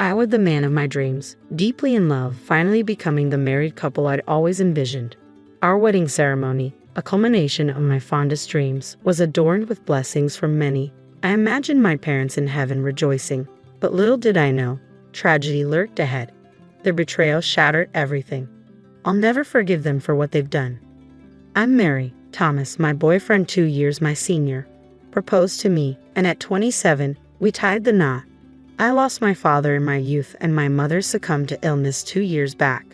I was the man of my dreams, deeply in love, finally becoming the married couple I'd always envisioned. Our wedding ceremony, a culmination of my fondest dreams, was adorned with blessings from many. I imagined my parents in heaven rejoicing, but little did I know, tragedy lurked ahead. Their betrayal shattered everything. I'll never forgive them for what they've done. I'm Mary. Thomas, my boyfriend 2 years my senior, proposed to me, and at 27, we tied the knot. I lost my father in my youth and my mother succumbed to illness 2 years back.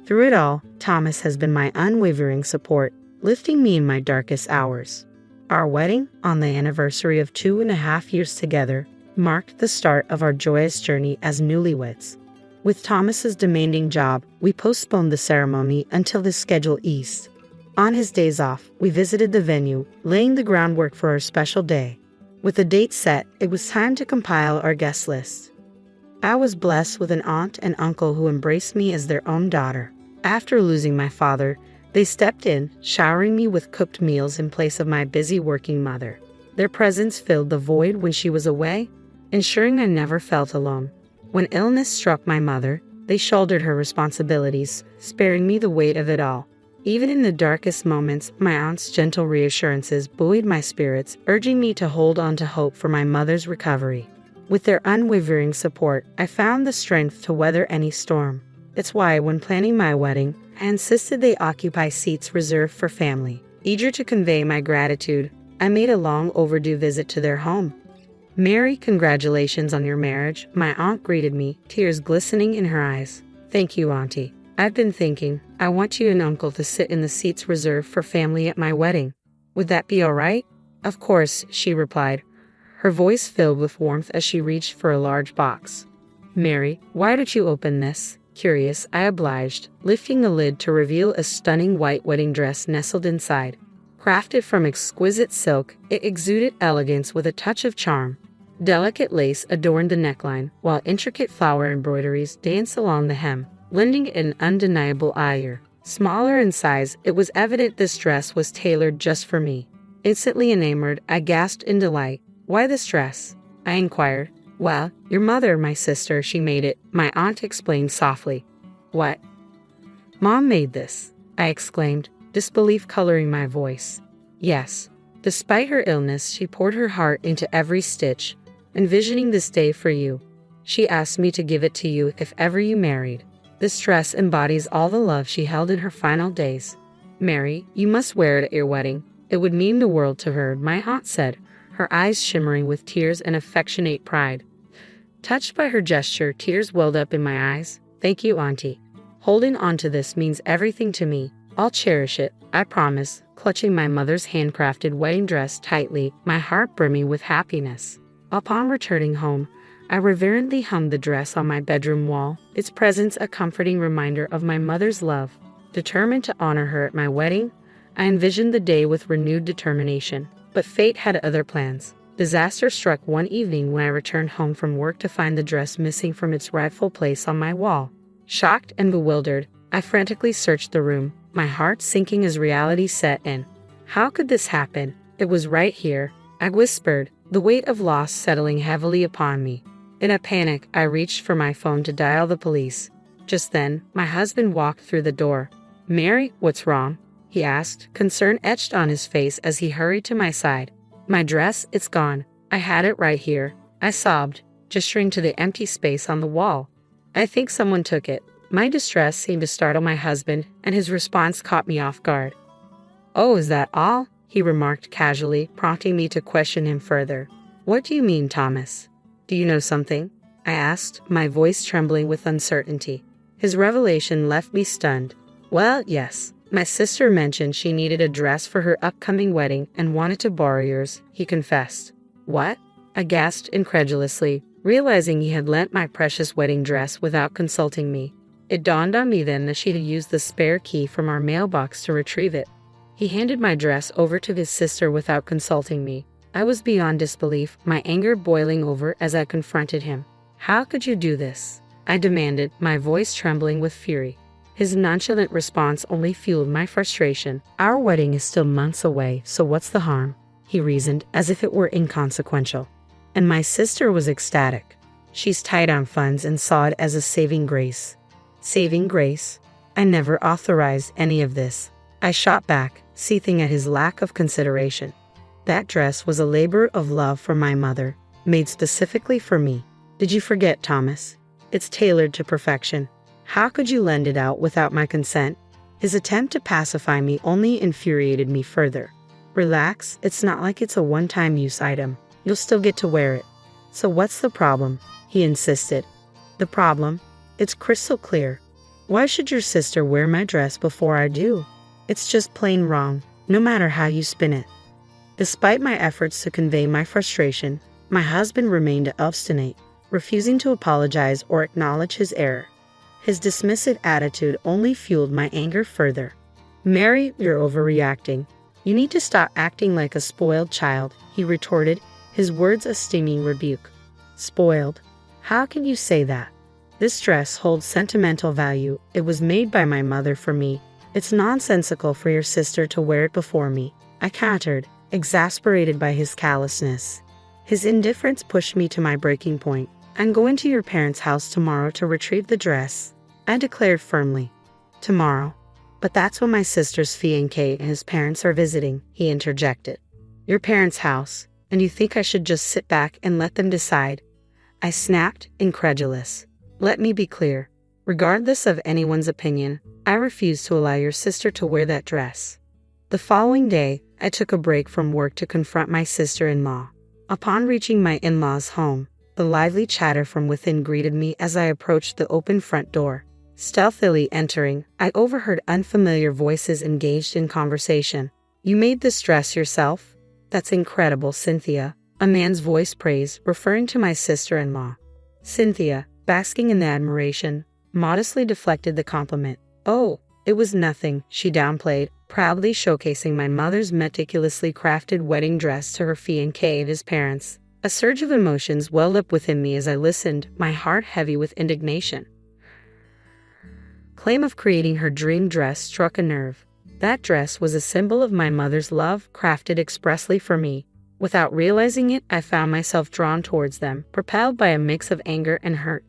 Through it all, Thomas has been my unwavering support, lifting me in my darkest hours. Our wedding, on the anniversary of 2.5 years together, marked the start of our joyous journey as newlyweds. With Thomas's demanding job, we postponed the ceremony until the schedule eased. On his days off, we visited the venue, laying the groundwork for our special day. With the date set, it was time to compile our guest list. I was blessed with an aunt and uncle who embraced me as their own daughter. After losing my father, they stepped in, showering me with cooked meals in place of my busy working mother. Their presence filled the void when she was away, ensuring I never felt alone. When illness struck my mother, they shouldered her responsibilities, sparing me the weight of it all. Even in the darkest moments, my aunt's gentle reassurances buoyed my spirits, urging me to hold on to hope for my mother's recovery. With their unwavering support, I found the strength to weather any storm. It's why, when planning my wedding, I insisted they occupy seats reserved for family. Eager to convey my gratitude, I made a long overdue visit to their home. "Mary, congratulations on your marriage," my aunt greeted me, tears glistening in her eyes. "Thank you, Auntie. I've been thinking, I want you and Uncle to sit in the seats reserved for family at my wedding. Would that be all right?" "Of course," she replied, her voice filled with warmth as she reached for a large box. "Mary, why don't you open this?" Curious, I obliged, lifting the lid to reveal a stunning white wedding dress nestled inside. Crafted from exquisite silk, it exuded elegance with a touch of charm. Delicate lace adorned the neckline, while intricate flower embroideries danced along the hem, lending it an undeniable allure. Smaller in size, it was evident this dress was tailored just for me. Instantly enamored, I gasped in delight. "Why this dress?" I inquired. "Well, your mother, my sister, she made it," my aunt explained softly. "What? Mom made this?" I exclaimed, disbelief coloring my voice. "Yes. Despite her illness, she poured her heart into every stitch, envisioning this day for you. She asked me to give it to you if ever you married. This dress embodies all the love she held in her final days. Mary, you must wear it at your wedding. It would mean the world to her," my aunt said, her eyes shimmering with tears and affectionate pride. Touched by her gesture, tears welled up in my eyes. "Thank you, Auntie. Holding on to this means everything to me. I'll cherish it, I promise," clutching my mother's handcrafted wedding dress tightly, my heart brimming with happiness. Upon returning home, I reverently hung the dress on my bedroom wall, its presence a comforting reminder of my mother's love. Determined to honor her at my wedding, I envisioned the day with renewed determination. But fate had other plans. Disaster struck one evening when I returned home from work to find the dress missing from its rightful place on my wall. Shocked and bewildered, I frantically searched the room, my heart sinking as reality set in. How could this happen? It was right here, I whispered, the weight of loss settling heavily upon me. In a panic, I reached for my phone to dial the police. Just then, my husband walked through the door. "Mary, what's wrong?" he asked, concern etched on his face as he hurried to my side. "My dress, it's gone. I had it right here," I sobbed, gesturing to the empty space on the wall. "I think someone took it." My distress seemed to startle my husband, and his response caught me off guard. "Oh, is that all?" he remarked casually, prompting me to question him further. "What do you mean, Thomas? Do you know something?" I asked, my voice trembling with uncertainty. His revelation left me stunned. "Well, yes. My sister mentioned she needed a dress for her upcoming wedding and wanted to borrow yours," he confessed. "What?" I gasped incredulously, realizing he had lent my precious wedding dress without consulting me. It dawned on me then that she had used the spare key from our mailbox to retrieve it. He handed my dress over to his sister without consulting me. I was beyond disbelief, my anger boiling over as I confronted him. "How could you do this?" I demanded, my voice trembling with fury. His nonchalant response only fueled my frustration. "Our wedding is still months away, so what's the harm?" he reasoned, as if it were inconsequential. And my sister was ecstatic. She's tight on funds and saw it as a saving grace. Saving grace? I never authorized any of this. I shot back, seething at his lack of consideration. That dress was a labor of love from my mother, made specifically for me. Did you forget, Thomas? It's tailored to perfection. How could you lend it out without my consent? His attempt to pacify me only infuriated me further. Relax, it's not like it's a one-time use item. You'll still get to wear it. So what's the problem? He insisted. The problem? It's crystal clear. Why should your sister wear my dress before I do? It's just plain wrong, no matter how you spin it. Despite my efforts to convey my frustration, my husband remained obstinate, refusing to apologize or acknowledge his error. His dismissive attitude only fueled my anger further. Mary, you're overreacting. You need to stop acting like a spoiled child, he retorted, his words a stinging rebuke. Spoiled? How can you say that? This dress holds sentimental value. It was made by my mother for me. It's nonsensical for your sister to wear it before me, I countered, exasperated by his callousness. His indifference pushed me to my breaking point. I'm going to your parents' house tomorrow to retrieve the dress, I declared firmly. Tomorrow? But that's when my sister's fiancé and his parents are visiting, he interjected. Your parents' house, and you think I should just sit back and let them decide? I snapped, incredulous. Let me be clear. Regardless of anyone's opinion, I refuse to allow your sister to wear that dress. The following day, I took a break from work to confront my sister-in-law. Upon reaching my in-laws' home, the lively chatter from within greeted me as I approached the open front door. Stealthily entering, I overheard unfamiliar voices engaged in conversation. You made this dress yourself? That's incredible, Cynthia. A man's voice praised, referring to my sister-in-law. Cynthia, basking in the admiration, modestly deflected the compliment. Oh, it was nothing, she downplayed, proudly showcasing my mother's meticulously crafted wedding dress to her fiancé and his parents. A surge of emotions welled up within me as I listened, my heart heavy with indignation. Claim of creating her dream dress struck a nerve. That dress was a symbol of my mother's love, crafted expressly for me. Without realizing it, I found myself drawn towards them, propelled by a mix of anger and hurt.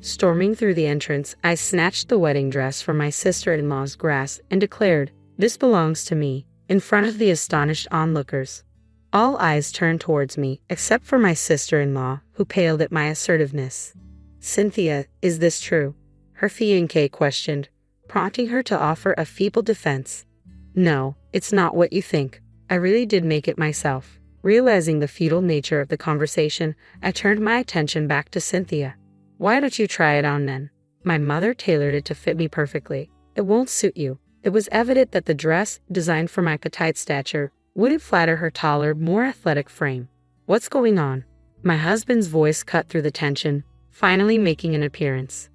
Storming through the entrance, I snatched the wedding dress from my sister-in-law's grasp and declared, "This belongs to me," in front of the astonished onlookers. All eyes turned towards me, except for my sister-in-law, who paled at my assertiveness. Cynthia, is this true? Her fiancé questioned, prompting her to offer a feeble defense. No, it's not what you think. I really did make it myself. Realizing the futile nature of the conversation, I turned my attention back to Cynthia. Why don't you try it on then? My mother tailored it to fit me perfectly. It won't suit you. It was evident that the dress, designed for my petite stature, wouldn't flatter her taller, more athletic frame. What's going on? My husband's voice cut through the tension, finally making an appearance.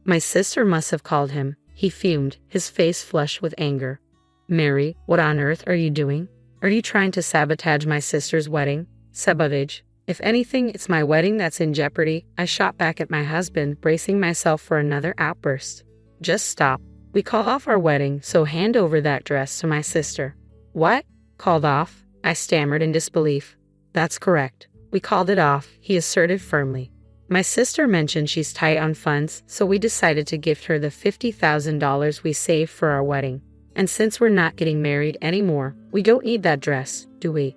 My sister must have called him. He fumed, his face flushed with anger. Mary, what on earth are you doing? Are you trying to sabotage my sister's wedding? Sabotage. If anything, it's my wedding that's in jeopardy. I shot back at my husband, bracing myself for another outburst. Just stop. We called off our wedding, so hand over that dress to my sister. What? Called off? I stammered in disbelief. That's correct. We called it off, he asserted firmly. My sister mentioned she's tight on funds, so we decided to gift her the $50,000 we saved for our wedding. And since we're not getting married anymore, we don't need that dress, do we?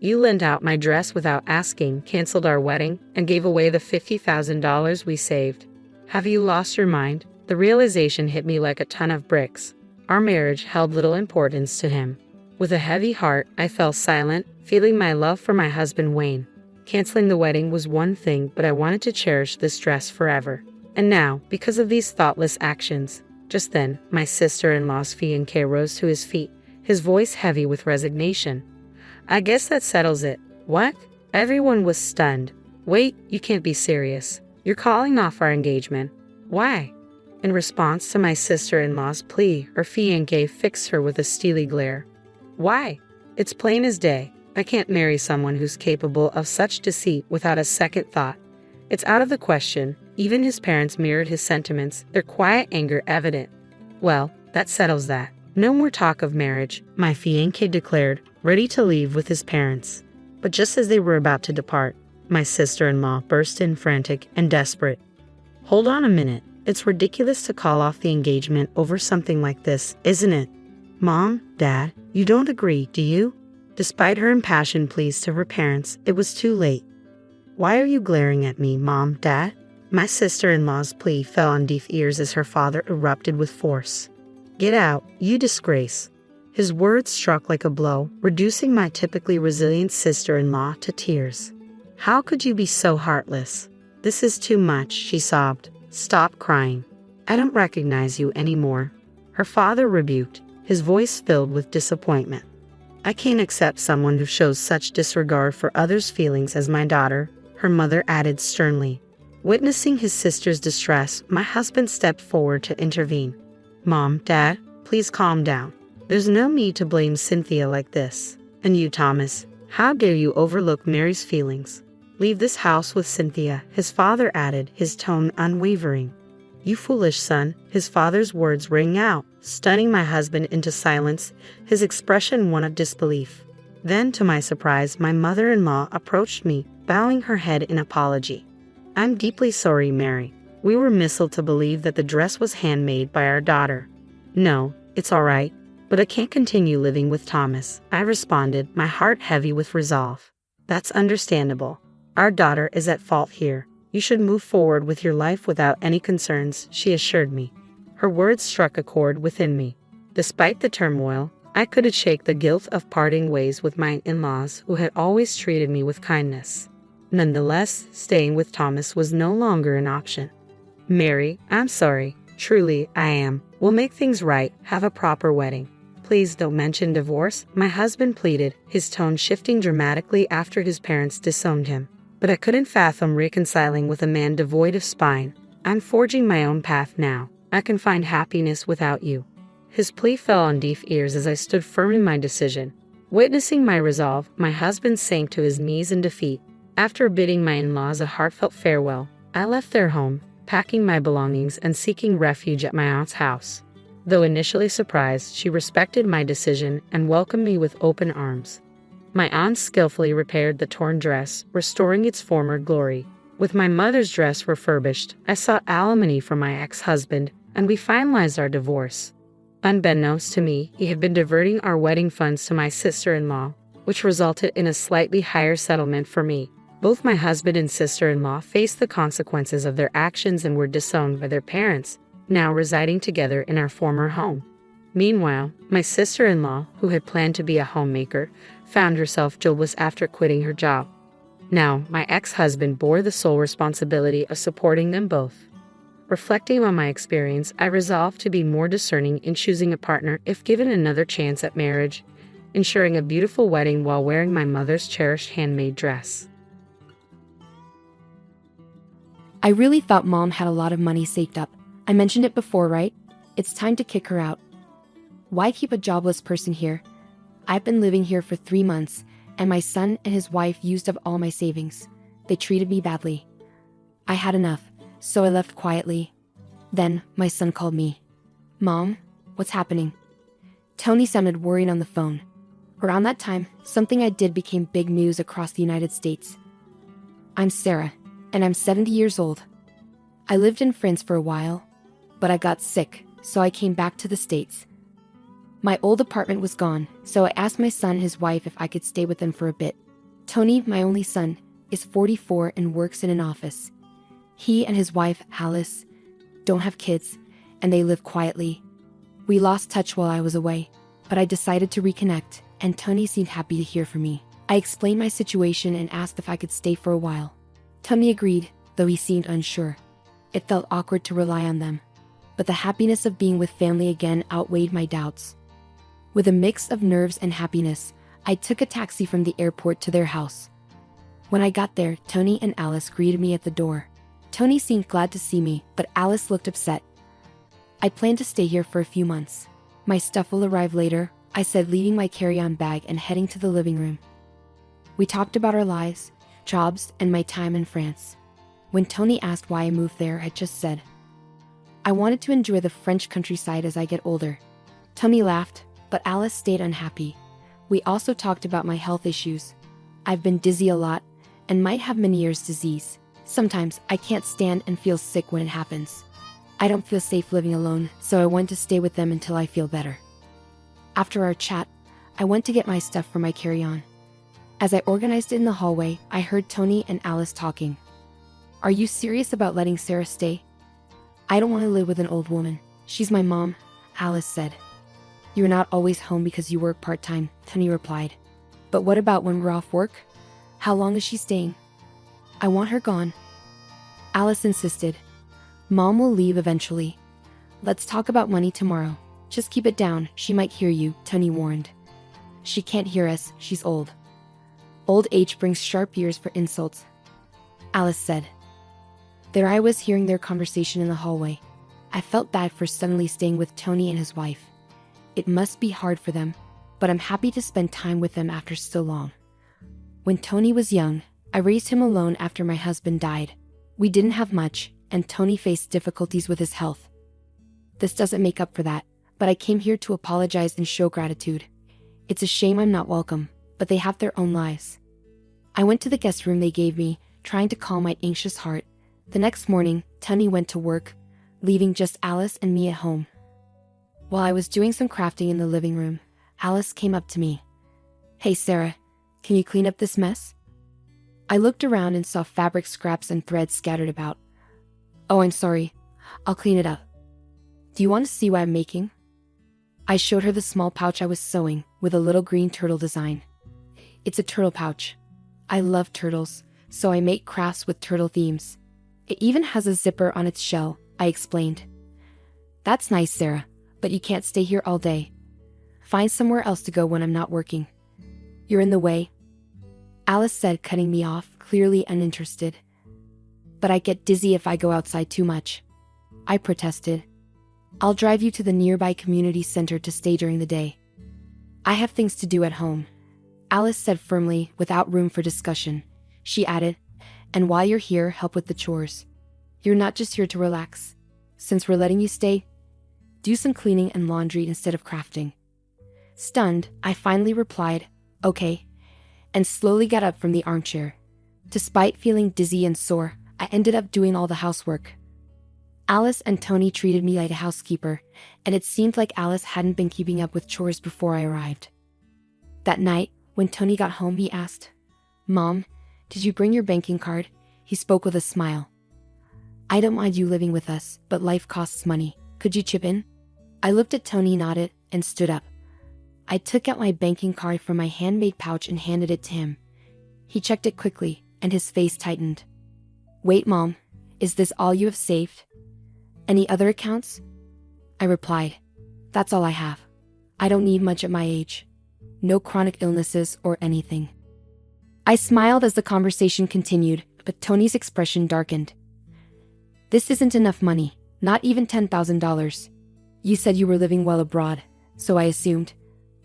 You lent out my dress without asking, canceled our wedding, and gave away the $50,000 we saved. Have you lost your mind? The realization hit me like a ton of bricks. Our marriage held little importance to him. With a heavy heart, I fell silent, feeling my love for my husband wane. Canceling the wedding was one thing, but I wanted to cherish this dress forever. And now, because of these thoughtless actions, just then, my sister-in-law's fiancé rose to his feet, his voice heavy with resignation. I guess that settles it. What? Everyone was stunned. Wait, you can't be serious. You're calling off our engagement. Why? In response to my sister-in-law's plea, her fiancé fixed her with a steely glare. Why? It's plain as day. I can't marry someone who's capable of such deceit without a second thought. It's out of the question. Even his parents mirrored his sentiments, their quiet anger evident. Well, that settles that. No more talk of marriage, my fiancé declared, ready to leave with his parents. But just as they were about to depart, My sister-in-law burst in, frantic and desperate. Hold on a minute. It's ridiculous to call off the engagement over something like this, isn't it? Mom, Dad, you don't agree, do you? Despite her impassioned pleas to her parents, it was too late. Why are you glaring at me, Mom, Dad? My sister-in-law's plea fell on deaf ears as her father erupted with force. Get out, you disgrace. His words struck like a blow, reducing my typically resilient sister-in-law to tears. How could you be so heartless? This is too much, she sobbed. Stop crying. I don't recognize you anymore. Her father rebuked, his voice filled with disappointment. I can't accept someone who shows such disregard for others' feelings as my daughter, her mother added sternly. Witnessing his sister's distress, my husband stepped forward to intervene. Mom, Dad, please calm down. There's no need to blame Cynthia like this. And you, Thomas, how dare you overlook Mary's feelings? Leave this house with Cynthia, his father added, his tone unwavering. You foolish son, his father's words rang out, stunning my husband into silence, his expression one of disbelief. Then, to my surprise, my mother-in-law approached me, bowing her head in apology. I'm deeply sorry, Mary. We were misled to believe that the dress was handmade by our daughter. No, it's all right, but I can't continue living with Thomas, I responded, my heart heavy with resolve. That's understandable. Our daughter is at fault here. You should move forward with your life without any concerns, she assured me. Her words struck a chord within me. Despite the turmoil, I couldn't shake the guilt of parting ways with my in-laws who had always treated me with kindness. Nonetheless, staying with Thomas was no longer an option. Mary, I'm sorry. Truly, I am. We'll make things right. Have a proper wedding. Please don't mention divorce, my husband pleaded, his tone shifting dramatically after his parents disowned him. But I couldn't fathom reconciling with a man devoid of spine. I'm forging my own path now. I can find happiness without you. His plea fell on deaf ears as I stood firm in my decision. Witnessing my resolve, my husband sank to his knees in defeat. After bidding my in-laws a heartfelt farewell, I left their home, packing my belongings and seeking refuge at my aunt's house. Though initially surprised, she respected my decision and welcomed me with open arms. My aunt skillfully repaired the torn dress, restoring its former glory. With my mother's dress refurbished, I sought alimony from my ex-husband, and we finalized our divorce. Unbeknownst to me, he had been diverting our wedding funds to my sister-in-law, which resulted in a slightly higher settlement for me. Both my husband and sister-in-law faced the consequences of their actions and were disowned by their parents, now residing together in our former home. Meanwhile, my sister-in-law, who had planned to be a homemaker, found herself jobless after quitting her job. Now, my ex-husband bore the sole responsibility of supporting them both. Reflecting on my experience, I resolved to be more discerning in choosing a partner if given another chance at marriage, ensuring a beautiful wedding while wearing my mother's cherished handmade dress. I really thought Mom had a lot of money saved up. I mentioned it before, right? It's time to kick her out. Why keep a jobless person here? I've been living here for 3 months, and my son and his wife used up all my savings. They treated me badly. I had enough, so I left quietly. Then, my son called me. Mom, what's happening? Tony sounded worried on the phone. Around that time, something I did became big news across the United States. I'm Sarah, and I'm 70 years old. I lived in France for a while, but I got sick, so I came back to the States. My old apartment was gone, so I asked my son and his wife if I could stay with them for a bit. Tony, my only son, is 44 and works in an office. He and his wife, Alice, don't have kids, and they live quietly. We lost touch while I was away, but I decided to reconnect, and Tony seemed happy to hear from me. I explained my situation and asked if I could stay for a while. Tony agreed, though he seemed unsure. It felt awkward to rely on them, but the happiness of being with family again outweighed my doubts. With a mix of nerves and happiness, I took a taxi from the airport to their house. When I got there, Tony and Alice greeted me at the door. Tony seemed glad to see me, but Alice looked upset. I plan to stay here for a few months. My stuff will arrive later, I said, leaving my carry-on bag and heading to the living room. We talked about our lives, jobs, and my time in France. When Tony asked why I moved there, I just said, I wanted to enjoy the French countryside as I get older. Tony laughed, but Alice stayed unhappy. We also talked about my health issues. I've been dizzy a lot, and might have Meniere's disease. Sometimes I can't stand and feel sick when it happens. I don't feel safe living alone, so I want to stay with them until I feel better. After our chat, I went to get my stuff for my carry-on. As I organized it in the hallway, I heard Tony and Alice talking. "Are you serious about letting Sarah stay?" "I don't want to live with an old woman. She's my mom," Alice said. "You're not always home because you work part-time," Tony replied. "But what about when we're off work? How long is she staying?" "I want her gone," Alice insisted. "Mom will leave eventually. Let's talk about money tomorrow. Just keep it down, she might hear you," Tony warned. "She can't hear us, she's old." "Old age brings sharp ears for insults," Alice said. There I was hearing their conversation in the hallway. I felt bad for suddenly staying with Tony and his wife. It must be hard for them, but I'm happy to spend time with them after so long. When Tony was young, I raised him alone after my husband died. We didn't have much, and Tony faced difficulties with his health. This doesn't make up for that, but I came here to apologize and show gratitude. It's a shame I'm not welcome, but they have their own lives. I went to the guest room they gave me, trying to calm my anxious heart. The next morning, Tony went to work, leaving just Alice and me at home. While I was doing some crafting in the living room, Alice came up to me. "Hey Sarah, can you clean up this mess?" I looked around and saw fabric scraps and threads scattered about. "Oh, I'm sorry. I'll clean it up. Do you want to see what I'm making?" I showed her the small pouch I was sewing, with a little green turtle design. "It's a turtle pouch. I love turtles, so I make crafts with turtle themes. It even has a zipper on its shell," I explained. "That's nice, Sarah, but you can't stay here all day. Find somewhere else to go when I'm not working. You're in the way," Alice said, cutting me off, clearly uninterested. "But I get dizzy if I go outside too much," I protested. "I'll drive you to the nearby community center to stay during the day. I have things to do at home," Alice said firmly, without room for discussion. She added, "And while you're here, help with the chores. You're not just here to relax. Since we're letting you stay, do some cleaning and laundry instead of crafting." Stunned, I finally replied, "Okay," and slowly got up from the armchair. Despite feeling dizzy and sore, I ended up doing all the housework. Alice and Tony treated me like a housekeeper, and it seemed like Alice hadn't been keeping up with chores before I arrived. That night, when Tony got home, he asked, "Mom, did you bring your banking card?" He spoke with a smile. "I don't mind you living with us, but life costs money. Could you chip in?" I looked at Tony, nodded, and stood up. I took out my banking card from my handmade pouch and handed it to him. He checked it quickly, and his face tightened. "Wait, Mom, is this all you have saved? Any other accounts?" I replied, "That's all I have. I don't need much at my age. No chronic illnesses or anything." I smiled as the conversation continued, but Tony's expression darkened. "This isn't enough money, not even $10,000. You said you were living well abroad, so I assumed."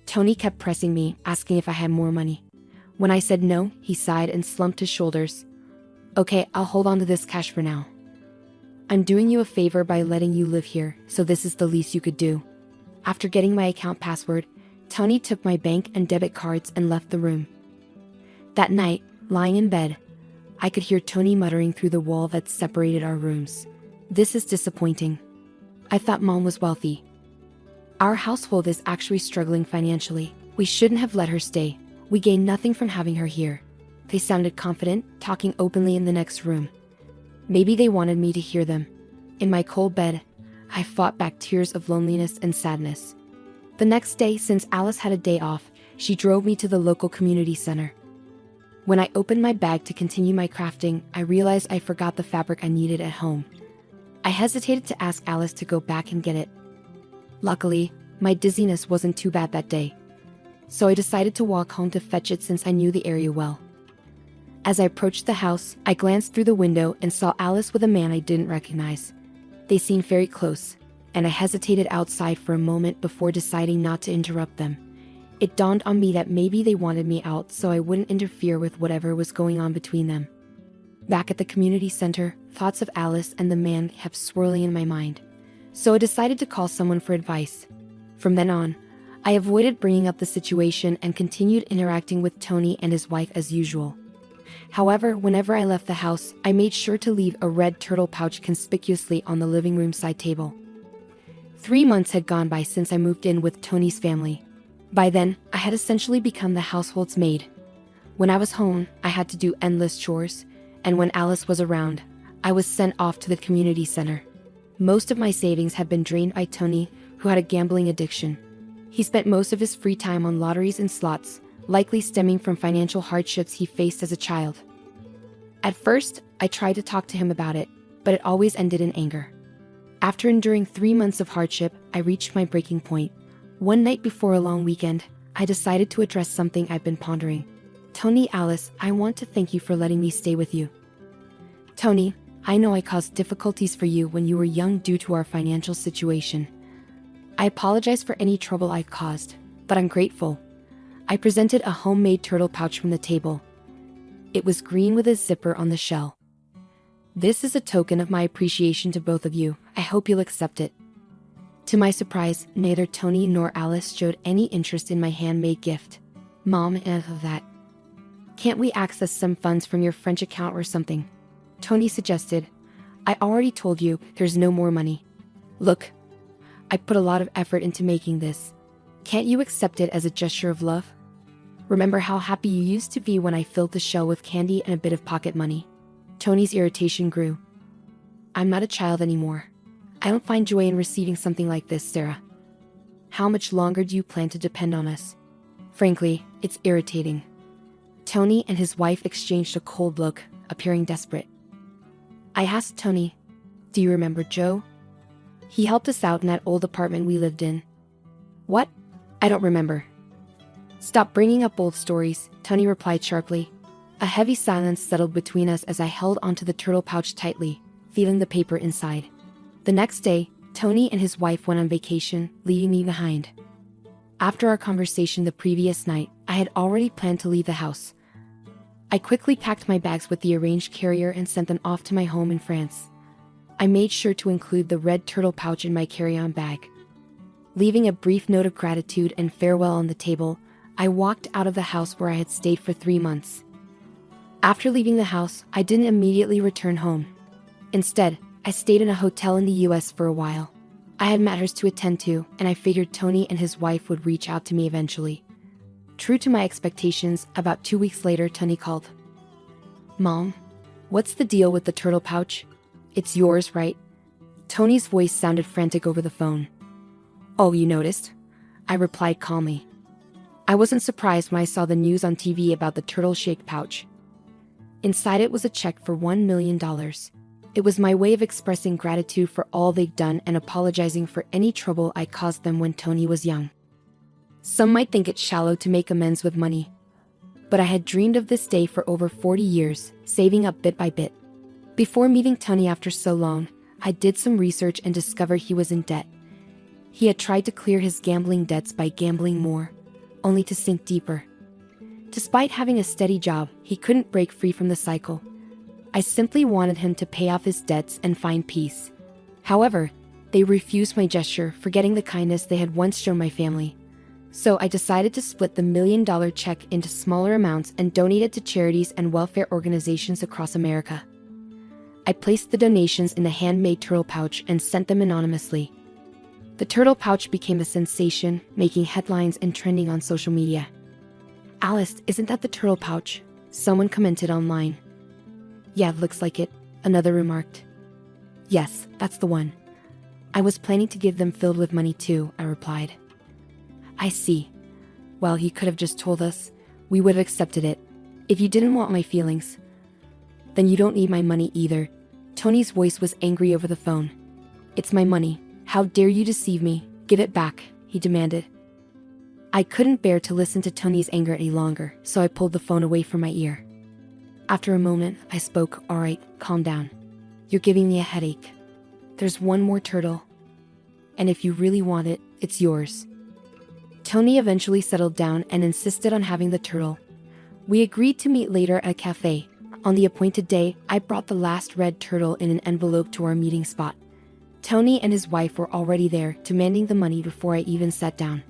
Tony kept pressing me, asking if I had more money. When I said no, he sighed and slumped his shoulders. "Okay, I'll hold on to this cash for now. I'm doing you a favor by letting you live here, so this is the least you could do." After getting my account password, Tony took my bank and debit cards and left the room. That night, lying in bed, I could hear Tony muttering through the wall that separated our rooms. "This is disappointing. I thought Mom was wealthy. Our household is actually struggling financially. We shouldn't have let her stay. We gain nothing from having her here." They sounded confident, talking openly in the next room. Maybe they wanted me to hear them. In my cold bed, I fought back tears of loneliness and sadness. The next day, since Alice had a day off, she drove me to the local community center. When I opened my bag to continue my crafting, I realized I forgot the fabric I needed at home. I hesitated to ask Alice to go back and get it. Luckily, my dizziness wasn't too bad that day, so I decided to walk home to fetch it since I knew the area well. As I approached the house, I glanced through the window and saw Alice with a man I didn't recognize. They seemed very close, and I hesitated outside for a moment before deciding not to interrupt them. It dawned on me that maybe they wanted me out so I wouldn't interfere with whatever was going on between them. Back at the community center, thoughts of Alice and the man kept swirling in my mind, so I decided to call someone for advice. From then on, I avoided bringing up the situation and continued interacting with Tony and his wife as usual. However, whenever I left the house, I made sure to leave a red turtle pouch conspicuously on the living room side table. 3 months had gone by since I moved in with Tony's family. By then, I had essentially become the household's maid. When I was home, I had to do endless chores, and when Alice was around, I was sent off to the community center. Most of my savings had been drained by Tony, who had a gambling addiction. He spent most of his free time on lotteries and slots, likely stemming from financial hardships he faced as a child. At first, I tried to talk to him about it, but it always ended in anger. After enduring 3 months of hardship, I reached my breaking point. One night before a long weekend, I decided to address something I've been pondering. Tony, Alice, I want to thank you for letting me stay with you. Tony, I know I caused difficulties for you when you were young due to our financial situation. I apologize for any trouble I've caused, but I'm grateful. I presented a homemade turtle pouch from the table. It was green with a zipper on the shell. This is a token of my appreciation to both of you. I hope you'll accept it. To my surprise, neither Tony nor Alice showed any interest in my handmade gift. Mom, enough of that. Can't we access some funds from your French account or something? Tony suggested. I already told you there's no more money. Look, I put a lot of effort into making this. Can't you accept it as a gesture of love? Remember how happy you used to be when I filled the shell with candy and a bit of pocket money? Tony's irritation grew. I'm not a child anymore. I don't find joy in receiving something like this, Sarah. How much longer do you plan to depend on us? Frankly, it's irritating. Tony and his wife exchanged a cold look, appearing desperate. I asked Tony, do you remember Joe? He helped us out in that old apartment we lived in. What? I don't remember. Stop bringing up old stories, Tony replied sharply. A heavy silence settled between us as I held onto the turtle pouch tightly, feeling the paper inside. The next day, Tony and his wife went on vacation, leaving me behind. After our conversation the previous night, I had already planned to leave the house. I quickly packed my bags with the arranged carrier and sent them off to my home in France. I made sure to include the red turtle pouch in my carry-on bag. Leaving a brief note of gratitude and farewell on the table, I walked out of the house where I had stayed for 3 months. After leaving the house, I didn't immediately return home. Instead, I stayed in a hotel in the US for a while. I had matters to attend to, and I figured Tony and his wife would reach out to me eventually. True to my expectations, about 2 weeks later, Tony called. Mom, what's the deal with the turtle pouch? It's yours, right? Tony's voice sounded frantic over the phone. Oh, you noticed? I replied calmly. I wasn't surprised when I saw the news on TV about the turtle-shaped pouch. Inside it was a check for $1 million. It was my way of expressing gratitude for all they'd done and apologizing for any trouble I caused them when Tony was young. Some might think it shallow to make amends with money, but I had dreamed of this day for over 40 years, saving up bit by bit. Before meeting Tony after so long, I did some research and discovered he was in debt. He had tried to clear his gambling debts by gambling more, only to sink deeper. Despite having a steady job, he couldn't break free from the cycle. I simply wanted him to pay off his debts and find peace. However, they refused my gesture, forgetting the kindness they had once shown my family. So I decided to split the $1 million check into smaller amounts and donate it to charities and welfare organizations across America. I placed the donations in the handmade turtle pouch and sent them anonymously. The turtle pouch became a sensation, making headlines and trending on social media. Alice, isn't that the turtle pouch? Someone commented online. Yeah, looks like it, another remarked. Yes, that's the one. I was planning to give them filled with money too, I replied. I see. Well, he could have just told us. We would have accepted it. If you didn't want my feelings, then you don't need my money either. Tony's voice was angry over the phone. It's my money. How dare you deceive me? Give it back, he demanded. I couldn't bear to listen to Tony's anger any longer, so I pulled the phone away from my ear. After a moment, I spoke. All right, calm down. You're giving me a headache. There's one more turtle. And if you really want it, it's yours. Tony eventually settled down and insisted on having the turtle. We agreed to meet later at a cafe. On the appointed day, I brought the last red turtle in an envelope to our meeting spot. Tony and his wife were already there, demanding the money before I even sat down.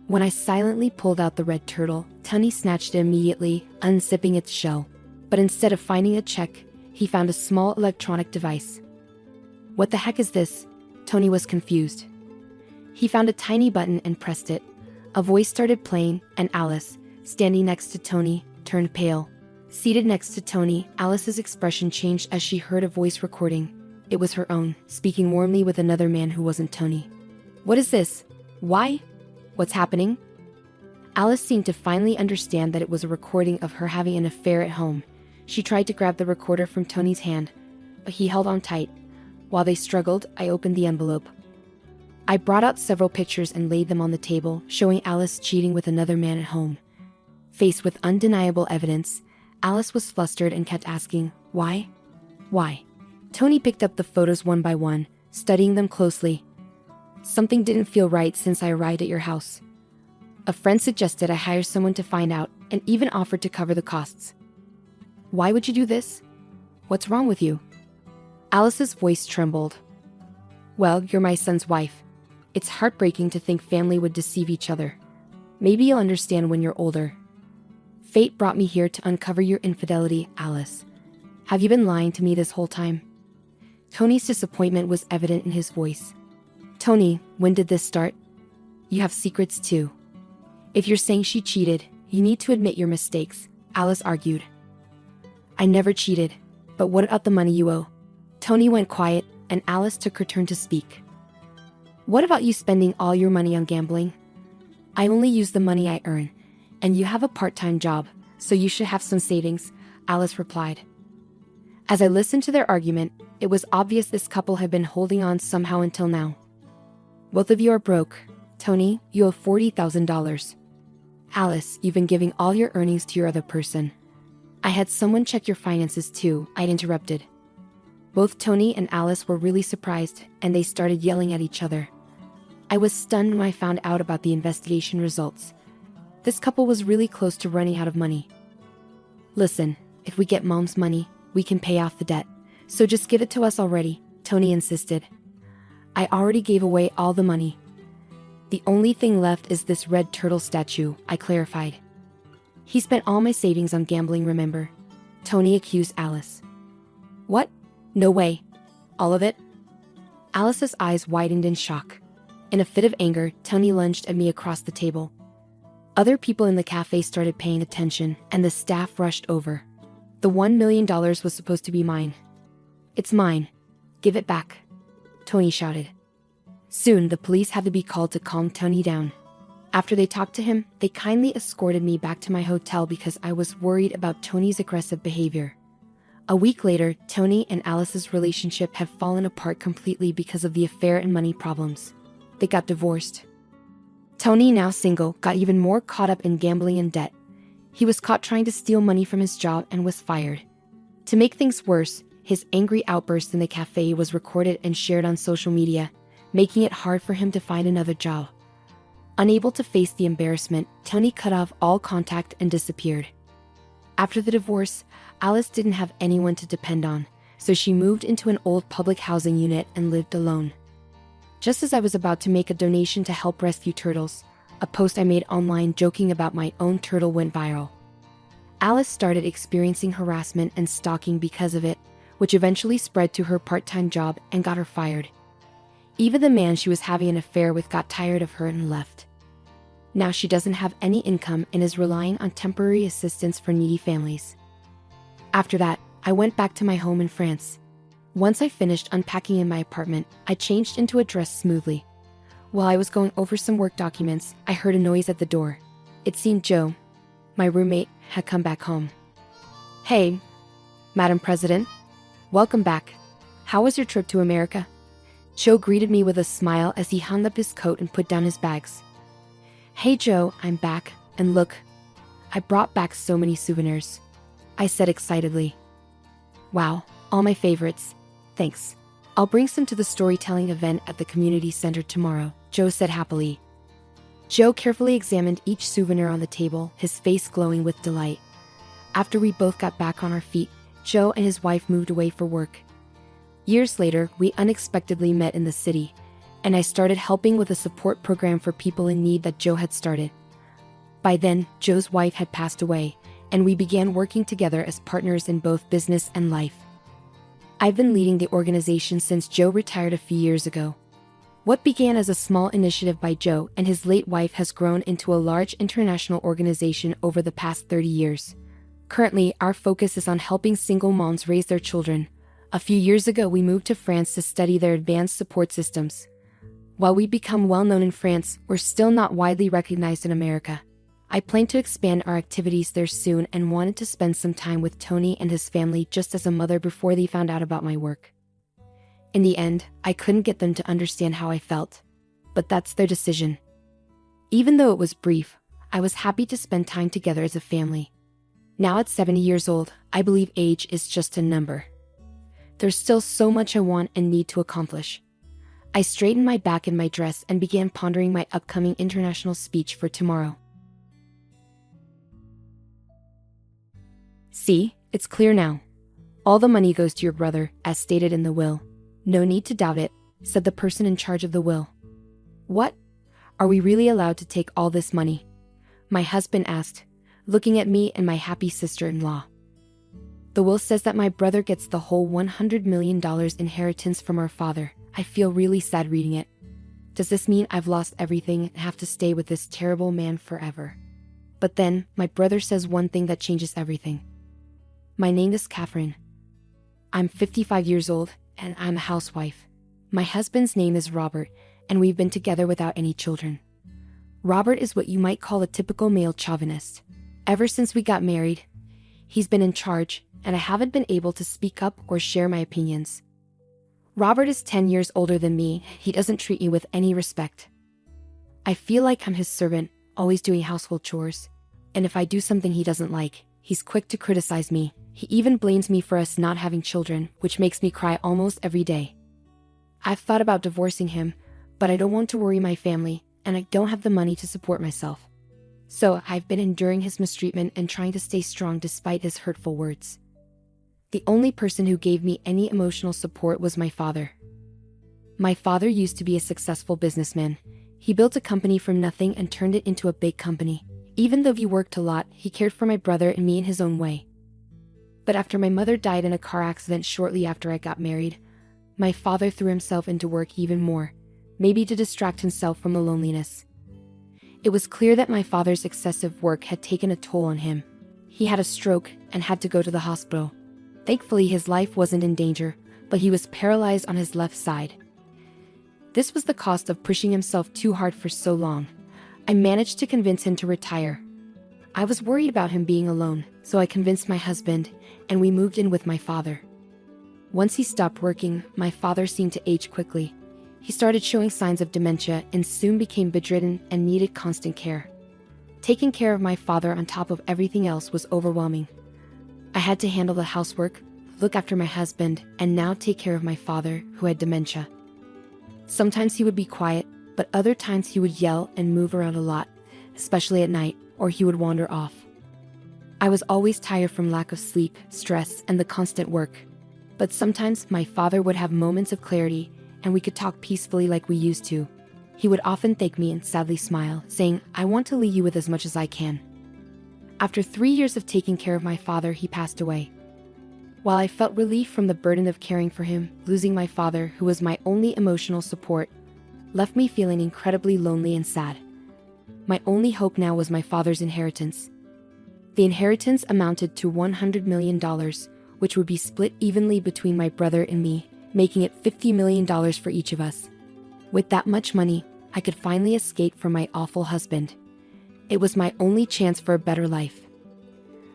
When I silently pulled out the red turtle, Tony snatched it immediately, unzipping its shell. But instead of finding a check, he found a small electronic device. What the heck is this? Tony was confused. He found a tiny button and pressed it. A voice started playing, and Alice, standing next to Tony, turned pale. Seated next to Tony, Alice's expression changed as she heard a voice recording. It was her own, speaking warmly with another man who wasn't Tony. What is this? Why? What's happening? Alice seemed to finally understand that it was a recording of her having an affair at home. She tried to grab the recorder from Tony's hand, but he held on tight. While they struggled, I opened the envelope. I brought out several pictures and laid them on the table, showing Alice cheating with another man at home. Faced with undeniable evidence, Alice was flustered and kept asking, why? Why? Tony picked up the photos one by one, studying them closely. Something didn't feel right since I arrived at your house. A friend suggested I hire someone to find out, and even offered to cover the costs. Why would you do this? What's wrong with you? Alice's voice trembled. Well, you're my son's wife. It's heartbreaking to think family would deceive each other. Maybe you'll understand when you're older. Fate brought me here to uncover your infidelity, Alice. Have you been lying to me this whole time? Tony's disappointment was evident in his voice. Tony, when did this start? You have secrets too. If you're saying she cheated, you need to admit your mistakes, Alice argued. I never cheated, but what about the money you owe? Tony went quiet, and Alice took her turn to speak. What about you spending all your money on gambling? I only use the money I earn, and you have a part-time job, so you should have some savings, Alice replied. As I listened to their argument, it was obvious this couple had been holding on somehow until now. Both of you are broke. Tony, you owe $40,000. Alice, you've been giving all your earnings to your other person. I had someone check your finances too, I interrupted. Both Tony and Alice were really surprised, and they started yelling at each other. I was stunned when I found out about the investigation results. This couple was really close to running out of money. Listen, if we get Mom's money, we can pay off the debt. So just give it to us already, Tony insisted. I already gave away all the money. The only thing left is this red turtle statue, I clarified. He spent all my savings on gambling, remember? Tony accused Alice. What? No way. All of it? Alice's eyes widened in shock. In a fit of anger, Tony lunged at me across the table. Other people in the cafe started paying attention, and the staff rushed over. The $1 million was supposed to be mine. It's mine. Give it back, Tony shouted. Soon, the police had to be called to calm Tony down. After they talked to him, they kindly escorted me back to my hotel because I was worried about Tony's aggressive behavior. A week later, Tony and Alice's relationship had fallen apart completely because of the affair and money problems. They got divorced. Tony, now single, got even more caught up in gambling and debt. He was caught trying to steal money from his job and was fired. To make things worse, his angry outburst in the cafe was recorded and shared on social media, making it hard for him to find another job. Unable to face the embarrassment, Tony cut off all contact and disappeared. After the divorce, Alice didn't have anyone to depend on, so she moved into an old public housing unit and lived alone. Just as I was about to make a donation to help rescue turtles, a post I made online joking about my own turtle went viral. Alice started experiencing harassment and stalking because of it, which eventually spread to her part-time job and got her fired. Even the man she was having an affair with got tired of her and left. Now she doesn't have any income and is relying on temporary assistance for needy families. After that, I went back to my home in France. Once I finished unpacking in my apartment, I changed into a dress smoothly. While I was going over some work documents, I heard a noise at the door. It seemed Joe, my roommate, had come back home. Hey, Madam President. Welcome back. How was your trip to America? Joe greeted me with a smile as he hung up his coat and put down his bags. Hey Joe, I'm back, and look, I brought back so many souvenirs, I said excitedly. Wow, all my favorites. Thanks. I'll bring some to the storytelling event at the community center tomorrow, Joe said happily. Joe carefully examined each souvenir on the table, his face glowing with delight. After we both got back on our feet, Joe and his wife moved away for work. Years later, we unexpectedly met in the city, and I started helping with a support program for people in need that Joe had started. By then, Joe's wife had passed away, and we began working together as partners in both business and life. I've been leading the organization since Joe retired a few years ago. What began as a small initiative by Joe and his late wife has grown into a large international organization over the past 30 years. Currently, our focus is on helping single moms raise their children. A few years ago, we moved to France to study their advanced support systems. While we've become well known in France, we're still not widely recognized in America. I plan to expand our activities there soon and wanted to spend some time with Tony and his family just as a mother before they found out about my work. In the end, I couldn't get them to understand how I felt. But that's their decision. Even though it was brief, I was happy to spend time together as a family. Now at 70 years old, I believe age is just a number. There's still so much I want and need to accomplish. I straightened my back in my dress and began pondering my upcoming international speech for tomorrow. See, it's clear now. All the money goes to your brother, as stated in the will. No need to doubt it, said the person in charge of the will. What? Are we really allowed to take all this money? My husband asked, looking at me and my happy sister-in-law. The will says that my brother gets the whole $100 million inheritance from our father. I feel really sad reading it. Does this mean I've lost everything and have to stay with this terrible man forever? But then, my brother says one thing that changes everything. My name is Catherine. I'm 55 years old, and I'm a housewife. My husband's name is Robert, and we've been together without any children. Robert is what you might call a typical male chauvinist. Ever since we got married, he's been in charge, and I haven't been able to speak up or share my opinions. Robert is 10 years older than me. He doesn't treat me with any respect. I feel like I'm his servant, always doing household chores. And if I do something he doesn't like, he's quick to criticize me. He even blames me for us not having children, which makes me cry almost every day. I've thought about divorcing him, but I don't want to worry my family, and I don't have the money to support myself. So I've been enduring his mistreatment and trying to stay strong despite his hurtful words. The only person who gave me any emotional support was my father. My father used to be a successful businessman. He built a company from nothing and turned it into a big company. Even though he worked a lot, he cared for my brother and me in his own way. But after my mother died in a car accident shortly after I got married, my father threw himself into work even more, maybe to distract himself from the loneliness. It was clear that my father's excessive work had taken a toll on him. He had a stroke and had to go to the hospital. Thankfully, his life wasn't in danger, but he was paralyzed on his left side. This was the cost of pushing himself too hard for so long. I managed to convince him to retire. I was worried about him being alone, so I convinced my husband, and we moved in with my father. Once he stopped working, my father seemed to age quickly. He started showing signs of dementia and soon became bedridden and needed constant care. Taking care of my father on top of everything else was overwhelming. I had to handle the housework, look after my husband, and now take care of my father, who had dementia. Sometimes he would be quiet, but other times he would yell and move around a lot, especially at night, or he would wander off. I was always tired from lack of sleep, stress, and the constant work. But sometimes my father would have moments of clarity, and we could talk peacefully like we used to. He would often thank me and sadly smile, saying, "I want to leave you with as much as I can." After 3 years of taking care of my father, he passed away. While I felt relief from the burden of caring for him, losing my father, who was my only emotional support, left me feeling incredibly lonely and sad. My only hope now was my father's inheritance. The inheritance amounted to $100 million, which would be split evenly between my brother and me, making it $50 million for each of us. With that much money, I could finally escape from my awful husband. It was my only chance for a better life.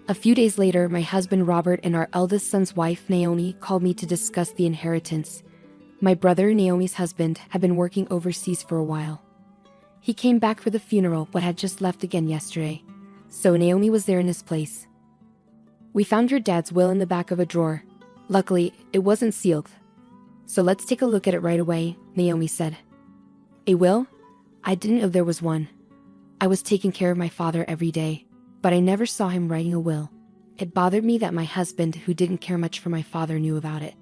A few days later, my husband Robert and our eldest son's wife Naomi called me to discuss the inheritance. My brother, Naomi's husband, had been working overseas for a while. He came back for the funeral but had just left again yesterday, so Naomi was there in his place. "We found your dad's will in the back of a drawer. Luckily, it wasn't sealed. So let's take a look at it right away," Naomi said. "A will? I didn't know there was one. I was taking care of my father every day, but I never saw him writing a will. It bothered me that my husband, who didn't care much for my father, knew about it."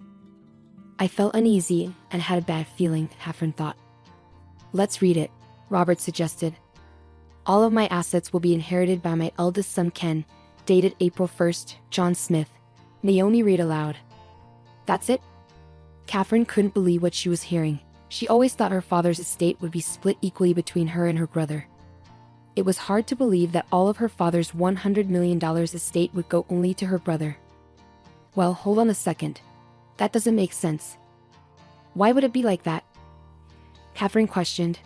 I felt uneasy and had a bad feeling, Catherine thought. "Let's read it," Robert suggested. "All of my assets will be inherited by my eldest son Ken. dated April 1st, John Smith. Naomi read aloud. That's it? Catherine couldn't believe what she was hearing. She always thought her father's estate would be split equally between her and her brother. It was hard to believe that all of her father's $100 million estate would go only to her brother. Well, hold on a second. That doesn't make sense. Why would it be like that? Catherine questioned.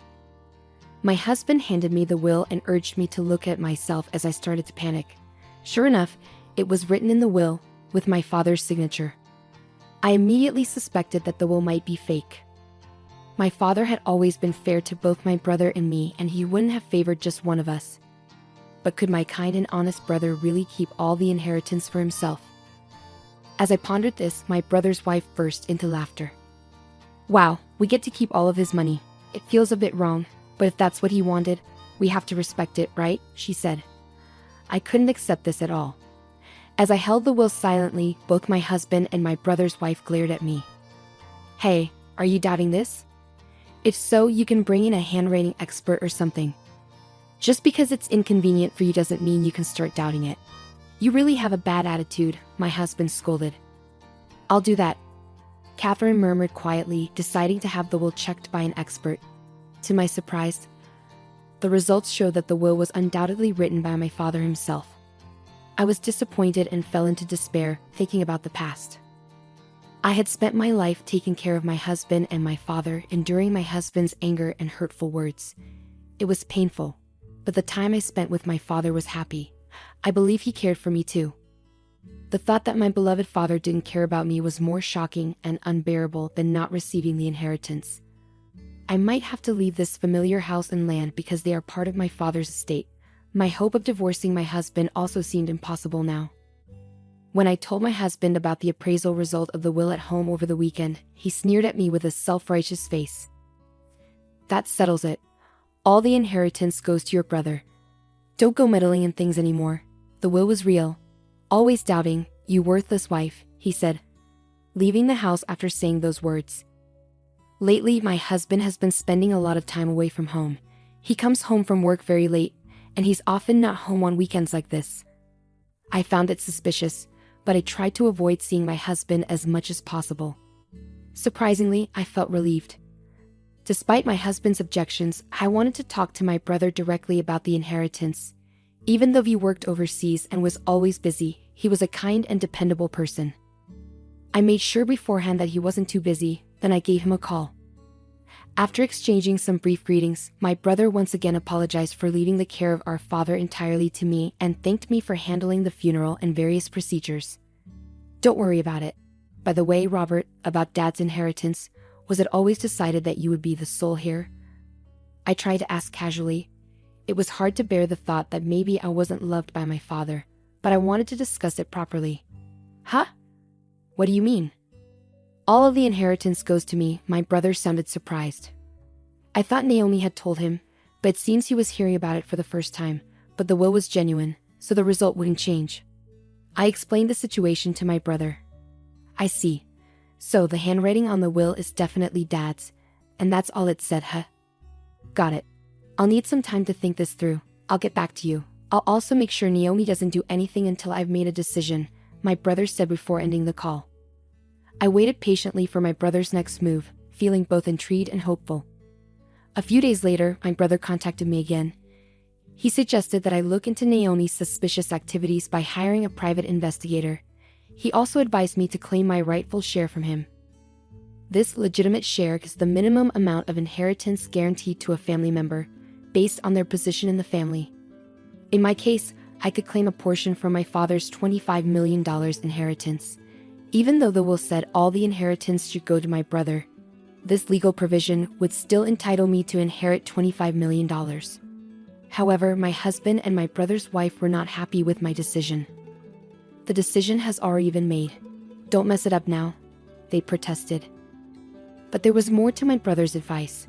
My husband handed me the will and urged me to look at myself as I started to panic. Sure enough, it was written in the will, with my father's signature. I immediately suspected that the will might be fake. My father had always been fair to both my brother and me, and he wouldn't have favored just one of us. But could my kind and honest brother really keep all the inheritance for himself? As I pondered this, my brother's wife burst into laughter. Wow, we get to keep all of his money. It feels a bit wrong, but if that's what he wanted, we have to respect it, right? She said. I couldn't accept this at all. As I held the will silently, both my husband and my brother's wife glared at me. Hey, are you doubting this? If so, you can bring in a handwriting expert or something. Just because it's inconvenient for you doesn't mean you can start doubting it. You really have a bad attitude, my husband scolded. I'll do that, Catherine murmured quietly, deciding to have the will checked by an expert. To my surprise, the results showed that the will was undoubtedly written by my father himself. I was disappointed and fell into despair, thinking about the past. I had spent my life taking care of my husband and my father, enduring my husband's anger and hurtful words. It was painful, but the time I spent with my father was happy. I believe he cared for me too. The thought that my beloved father didn't care about me was more shocking and unbearable than not receiving the inheritance. I might have to leave this familiar house and land because they are part of my father's estate. My hope of divorcing my husband also seemed impossible now. When I told my husband about the appraisal result of the will at home over the weekend, he sneered at me with a self-righteous face. That settles it. All the inheritance goes to your brother. Don't go meddling in things anymore. The will was real. Always doubting, you worthless wife, he said, leaving the house after saying those words. Lately, my husband has been spending a lot of time away from home. He comes home from work very late, and he's often not home on weekends like this. I found it suspicious, but I tried to avoid seeing my husband as much as possible. Surprisingly, I felt relieved. Despite my husband's objections, I wanted to talk to my brother directly about the inheritance. Even though he worked overseas and was always busy, he was a kind and dependable person. I made sure beforehand that he wasn't too busy, then I gave him a call. After exchanging some brief greetings, my brother once again apologized for leaving the care of our father entirely to me and thanked me for handling the funeral and various procedures. Don't worry about it. By the way, Robert, about Dad's inheritance, was it always decided that you would be the sole heir? I tried to ask casually. It was hard to bear the thought that maybe I wasn't loved by my father, but I wanted to discuss it properly. Huh? What do you mean? All of the inheritance goes to me, my brother sounded surprised. I thought Naomi had told him, but it seems he was hearing about it for the first time, but the will was genuine, so the result wouldn't change. I explained the situation to my brother. I see. So the handwriting on the will is definitely Dad's, and that's all it said, huh? Got it. I'll need some time to think this through. I'll get back to you. I'll also make sure Naomi doesn't do anything until I've made a decision, my brother said before ending the call. I waited patiently for my brother's next move, feeling both intrigued and hopeful. A few days later, my brother contacted me again. He suggested that I look into Naomi's suspicious activities by hiring a private investigator. He also advised me to claim my rightful share from him. This legitimate share is the minimum amount of inheritance guaranteed to a family member, based on their position in the family. In my case, I could claim a portion from my father's $25 million inheritance. Even though the will said all the inheritance should go to my brother, this legal provision would still entitle me to inherit $25 million. However, my husband and my brother's wife were not happy with my decision. The decision has already been made. Don't mess it up now, they protested. But there was more to my brother's advice.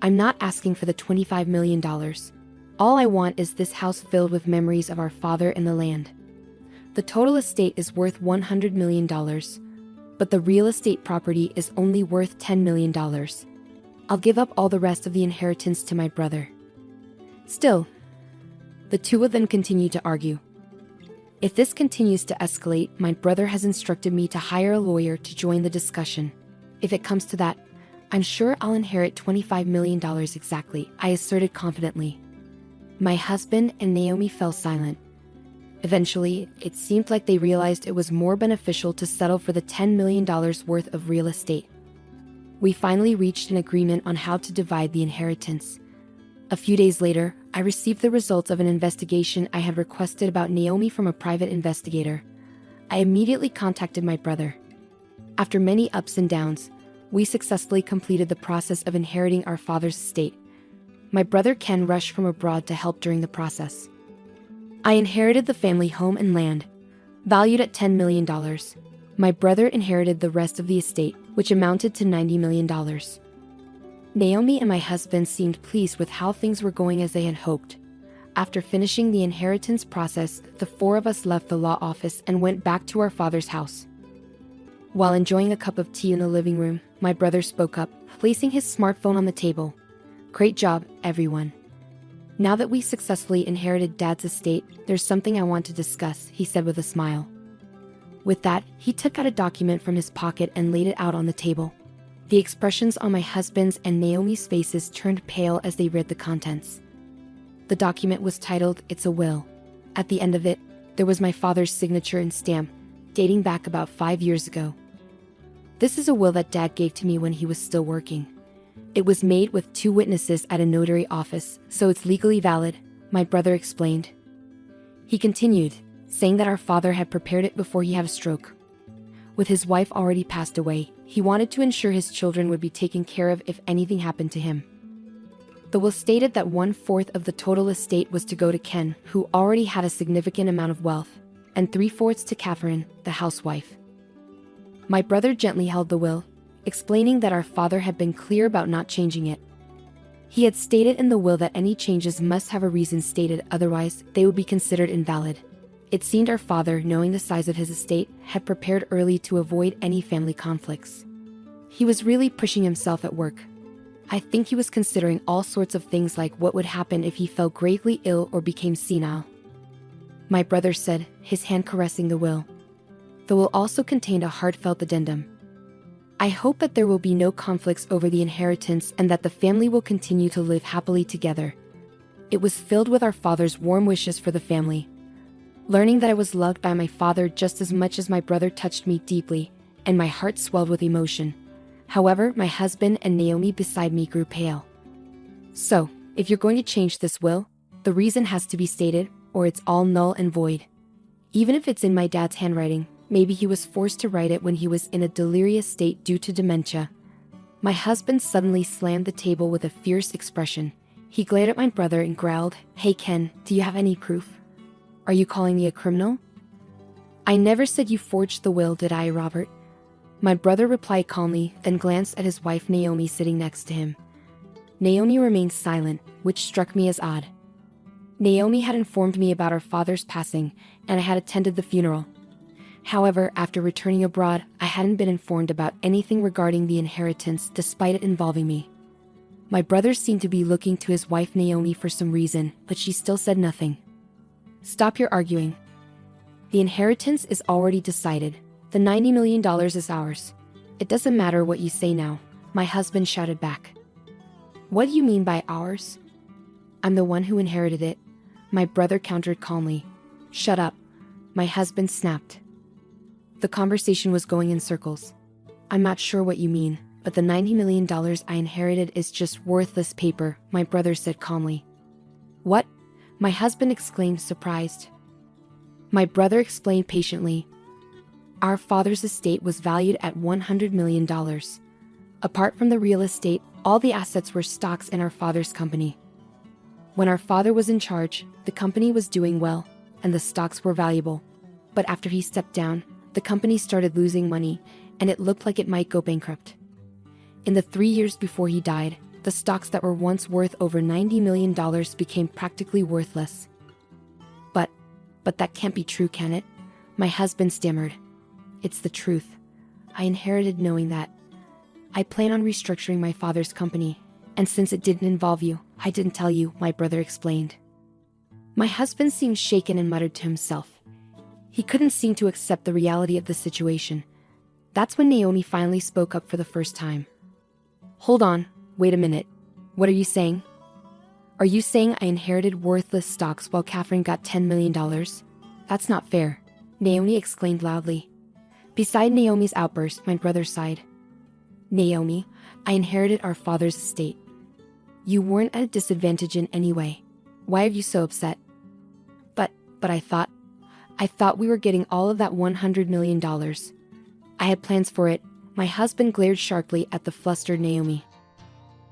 I'm not asking for the $25 million. All I want is this house filled with memories of our father and the land. The total estate is worth $100 million, but the real estate property is only worth $10 million. I'll give up all the rest of the inheritance to my brother. Still, the two of them continued to argue. If this continues to escalate, my brother has instructed me to hire a lawyer to join the discussion. If it comes to that, I'm sure I'll inherit $25 million exactly, I asserted confidently. My husband and Naomi fell silent. Eventually, it seemed like they realized it was more beneficial to settle for the $10 million worth of real estate. We finally reached an agreement on how to divide the inheritance. A few days later, I received the results of an investigation I had requested about Naomi from a private investigator. I immediately contacted my brother. After many ups and downs, we successfully completed the process of inheriting our father's estate. My brother Ken rushed from abroad to help during the process. I inherited the family home and land, valued at $10 million. My brother inherited the rest of the estate, which amounted to $90 million. Naomi and my husband seemed pleased with how things were going as they had hoped. After finishing the inheritance process, the four of us left the law office and went back to our father's house. While enjoying a cup of tea in the living room, my brother spoke up, placing his smartphone on the table. "Great job, everyone. Now that we successfully inherited Dad's estate, there's something I want to discuss," he said with a smile. With that, he took out a document from his pocket and laid it out on the table. The expressions on my husband's and Naomi's faces turned pale as they read the contents. The document was titled, "It's a Will." At the end of it, there was my father's signature and stamp, dating back about 5 years ago. "This is a will that Dad gave to me when he was still working. It was made with 2 witnesses at a notary office, so it's legally valid," my brother explained. He continued, saying that our father had prepared it before he had a stroke. With his wife already passed away, he wanted to ensure his children would be taken care of if anything happened to him. The will stated that 1/4 of the total estate was to go to Ken, who already had a significant amount of wealth, and 3/4 to Catherine, the housewife. My brother gently held the will, explaining that our father had been clear about not changing it. He had stated in the will that any changes must have a reason stated, otherwise they would be considered invalid. It seemed our father, knowing the size of his estate, had prepared early to avoid any family conflicts. He was really pushing himself at work. I think he was considering all sorts of things like what would happen if he fell gravely ill or became senile. My brother said, his hand caressing the will. The will also contained a heartfelt addendum. "I hope that there will be no conflicts over the inheritance and that the family will continue to live happily together." It was filled with our father's warm wishes for the family. Learning that I was loved by my father just as much as my brother touched me deeply, and my heart swelled with emotion. However, my husband and Naomi beside me grew pale. "So, if you're going to change this will, the reason has to be stated, or it's all null and void. Even if it's in my dad's handwriting, maybe he was forced to write it when he was in a delirious state due to dementia." My husband suddenly slammed the table with a fierce expression. He glared at my brother and growled, "Hey Ken, do you have any proof? Are you calling me a criminal?" "I never said you forged the will, did I, Robert?" My brother replied calmly, then glanced at his wife Naomi sitting next to him. Naomi remained silent, which struck me as odd. Naomi had informed me about our father's passing, and I had attended the funeral. However, after returning abroad, I hadn't been informed about anything regarding the inheritance despite it involving me. My brother seemed to be looking to his wife Naomi for some reason, but she still said nothing. "Stop your arguing. The inheritance is already decided. The $90 million is ours. It doesn't matter what you say now," my husband shouted back. "What do you mean by ours? I'm the one who inherited it," my brother countered calmly. "Shut up," my husband snapped. The conversation was going in circles. "I'm not sure what you mean, but the $90 million I inherited is just worthless paper," my brother said calmly. "What?" my husband exclaimed, surprised. My brother explained patiently. "Our father's estate was valued at $100 million. Apart from the real estate, all the assets were stocks in our father's company. When our father was in charge, the company was doing well, and the stocks were valuable. But after he stepped down, the company started losing money, and it looked like it might go bankrupt. In the 3 years before he died, the stocks that were once worth over $90 million became practically worthless." But that can't be true, can it?" my husband stammered. "It's the truth. I inherited knowing that. I plan on restructuring my father's company, and since it didn't involve you, I didn't tell you," my brother explained. My husband seemed shaken and muttered to himself. He couldn't seem to accept the reality of the situation. That's when Naomi finally spoke up for the first time. Hold on, wait a minute. What are you saying? Are you saying I inherited worthless stocks while Catherine got $10 million? That's not fair, Naomi exclaimed loudly. Beside Naomi's outburst, my brother sighed. Naomi, I inherited our father's estate. You weren't at a disadvantage in any way. Why are you so upset? But I thought we were getting all of that $100 million. I had plans for it. My husband glared sharply at the flustered Naomi.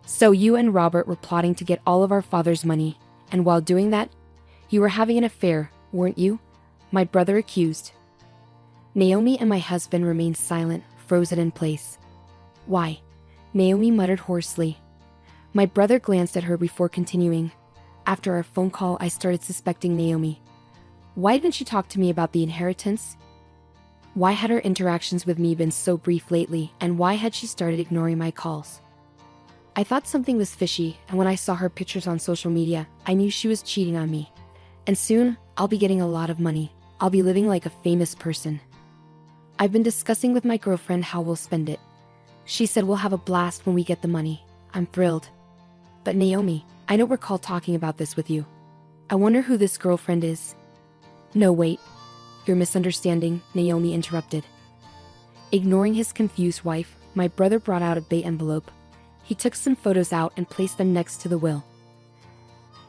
So you and Robert were plotting to get all of our father's money, and while doing that, you were having an affair, weren't you? My brother accused. Naomi and my husband remained silent, frozen in place. Why? Naomi muttered hoarsely. My brother glanced at her before continuing. After our phone call, I started suspecting Naomi. Why didn't she talk to me about the inheritance? Why had her interactions with me been so brief lately, and why had she started ignoring my calls? I thought something was fishy, and when I saw her pictures on social media, I knew she was cheating on me. And soon, I'll be getting a lot of money. I'll be living like a famous person. I've been discussing with my girlfriend how we'll spend it. She said we'll have a blast when we get the money. I'm thrilled. But Naomi, I don't recall talking about this with you. I wonder who this girlfriend is. No, wait. You're misunderstanding, Naomi interrupted. Ignoring his confused wife, my brother brought out a bait envelope. He took some photos out and placed them next to the will.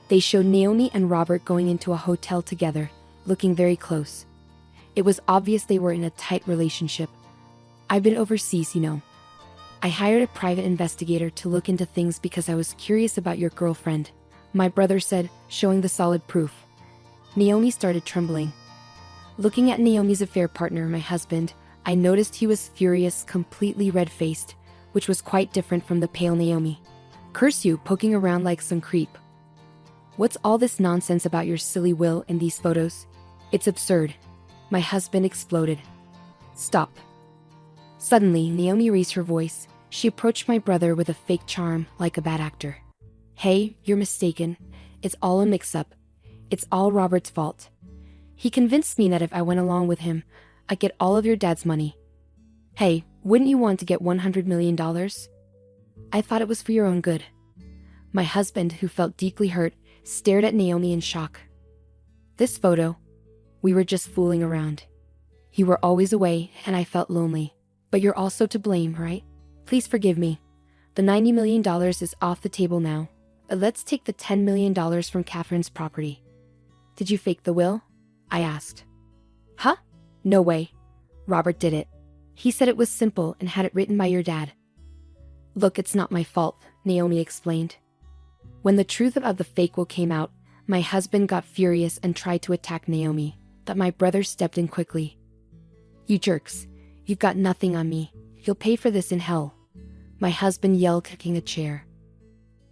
They showed Naomi and Robert going into a hotel together, looking very close. It was obvious they were in a tight relationship. I've been overseas, you know. I hired a private investigator to look into things because I was curious about your girlfriend, my brother said, showing the solid proof. Naomi started trembling. Looking at Naomi's affair partner, my husband, I noticed he was furious, completely red-faced, which was quite different from the pale Naomi. Curse you, poking around like some creep. What's all this nonsense about your silly will in these photos? It's absurd. My husband exploded. Stop. Suddenly, Naomi raised her voice. She approached my brother with a fake charm, like a bad actor. Hey, you're mistaken. It's all a mix-up. It's all Robert's fault. He convinced me that if I went along with him, I'd get all of your dad's money. Hey, wouldn't you want to get $100 million? I thought it was for your own good. My husband, who felt deeply hurt, stared at Naomi in shock. This photo, we were just fooling around. You were always away, and I felt lonely. But you're also to blame, right? Please forgive me. The $90 million is off the table now. Let's take the $10 million from Catherine's property. Did you fake the will? I asked. Huh? No way. Robert did it. He said it was simple and had it written by your dad. Look, it's not my fault, Naomi explained. When the truth about the fake will came out, my husband got furious and tried to attack Naomi, but my brother stepped in quickly. You jerks. You've got nothing on me. You'll pay for this in hell. My husband yelled, kicking a chair.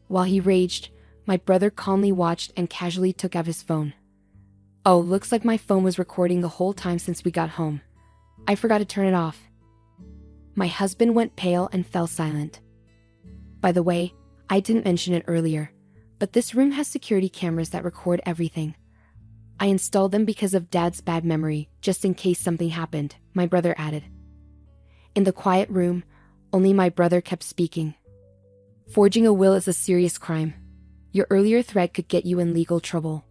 While he raged, my brother calmly watched and casually took out his phone. Oh, looks like my phone was recording the whole time since we got home. I forgot to turn it off. My husband went pale and fell silent. By the way, I didn't mention it earlier, but this room has security cameras that record everything. I installed them because of Dad's bad memory, just in case something happened, my brother added. In the quiet room, only my brother kept speaking. Forging a will is a serious crime. Your earlier threat could get you in legal trouble.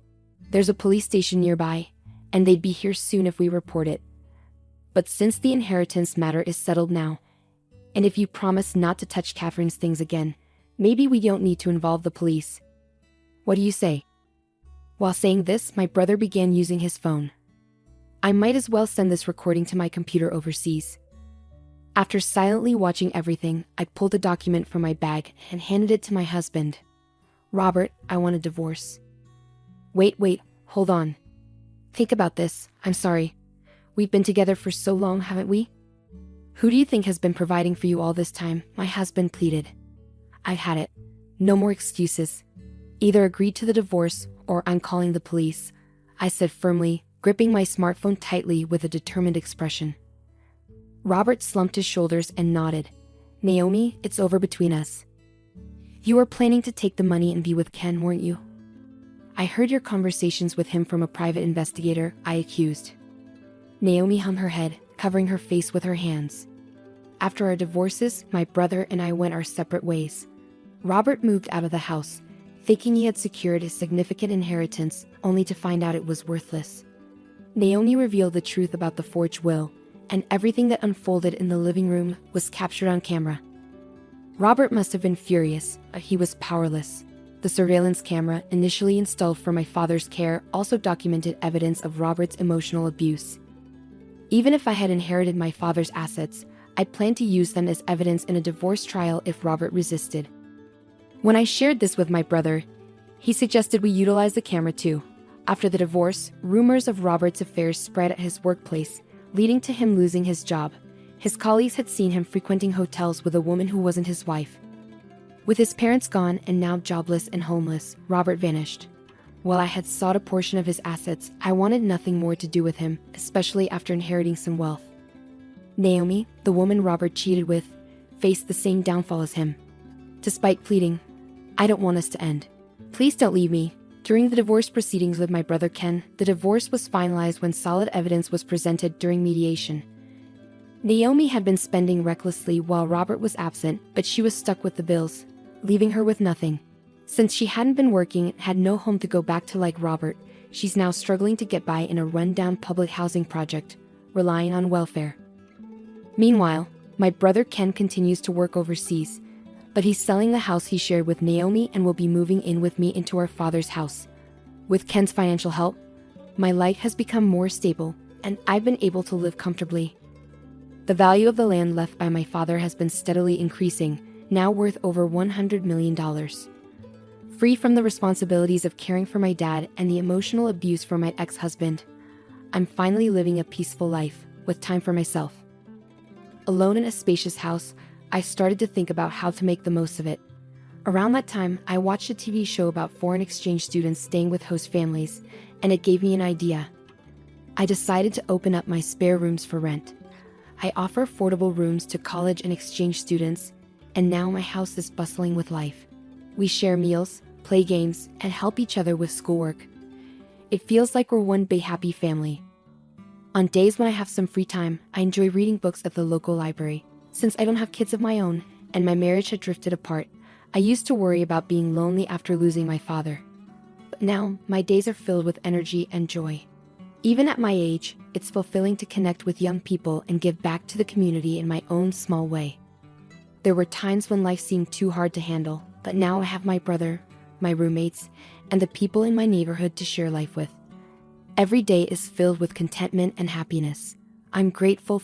There's a police station nearby, and they'd be here soon if we report it. But since the inheritance matter is settled now, and if you promise not to touch Catherine's things again, maybe we don't need to involve the police. What do you say? While saying this, my brother began using his phone. I might as well send this recording to my computer overseas. After silently watching everything, I pulled a document from my bag and handed it to my husband. Robert, I want a divorce. Wait, hold on. Think about this. I'm sorry. We've been together for so long, haven't we? Who do you think has been providing for you all this time? My husband pleaded. I've had it. No more excuses. Either agree to the divorce or I'm calling the police, I said firmly, gripping my smartphone tightly with a determined expression. Robert slumped his shoulders and nodded. Naomi, it's over between us. You were planning to take the money and be with Ken, weren't you? I heard your conversations with him from a private investigator, I accused. Naomi hung her head, covering her face with her hands. After our divorces, my brother and I went our separate ways. Robert moved out of the house, thinking he had secured a significant inheritance, only to find out it was worthless. Naomi revealed the truth about the forged will, and everything that unfolded in the living room was captured on camera. Robert must have been furious, but he was powerless. The surveillance camera, initially installed for my father's care, also documented evidence of Robert's emotional abuse. Even if I had inherited my father's assets, I planned to use them as evidence in a divorce trial if Robert resisted. When I shared this with my brother, he suggested we utilize the camera too. After the divorce, rumors of Robert's affairs spread at his workplace, leading to him losing his job. His colleagues had seen him frequenting hotels with a woman who wasn't his wife. With his parents gone and now jobless and homeless, Robert vanished. While I had sought a portion of his assets, I wanted nothing more to do with him, especially after inheriting some wealth. Naomi, the woman Robert cheated with, faced the same downfall as him. Despite pleading, "I don't want us to end. Please don't leave me." During the divorce proceedings with my brother Ken, the divorce was finalized when solid evidence was presented during mediation. Naomi had been spending recklessly while Robert was absent, but she was stuck with the bills, leaving her with nothing. Since she hadn't been working and had no home to go back to like Robert, she's now struggling to get by in a rundown public housing project, relying on welfare. Meanwhile, my brother Ken continues to work overseas, but he's selling the house he shared with Naomi and will be moving in with me into our father's house. With Ken's financial help, my life has become more stable, and I've been able to live comfortably. The value of the land left by my father has been steadily increasing, now worth over $100 million. Free from the responsibilities of caring for my dad and the emotional abuse from my ex-husband, I'm finally living a peaceful life, with time for myself. Alone in a spacious house, I started to think about how to make the most of it. Around that time, I watched a TV show about foreign exchange students staying with host families, and it gave me an idea. I decided to open up my spare rooms for rent. I offer affordable rooms to college and exchange students, and now my house is bustling with life. We share meals, play games, and help each other with schoolwork. It feels like we're one big happy family. On days when I have some free time, I enjoy reading books at the local library. Since I don't have kids of my own, and my marriage had drifted apart, I used to worry about being lonely after losing my father. But now, my days are filled with energy and joy. Even at my age, it's fulfilling to connect with young people and give back to the community in my own small way. There were times when life seemed too hard to handle, but now I have my brother, my roommates, and the people in my neighborhood to share life with. Every day is filled with contentment and happiness. I'm grateful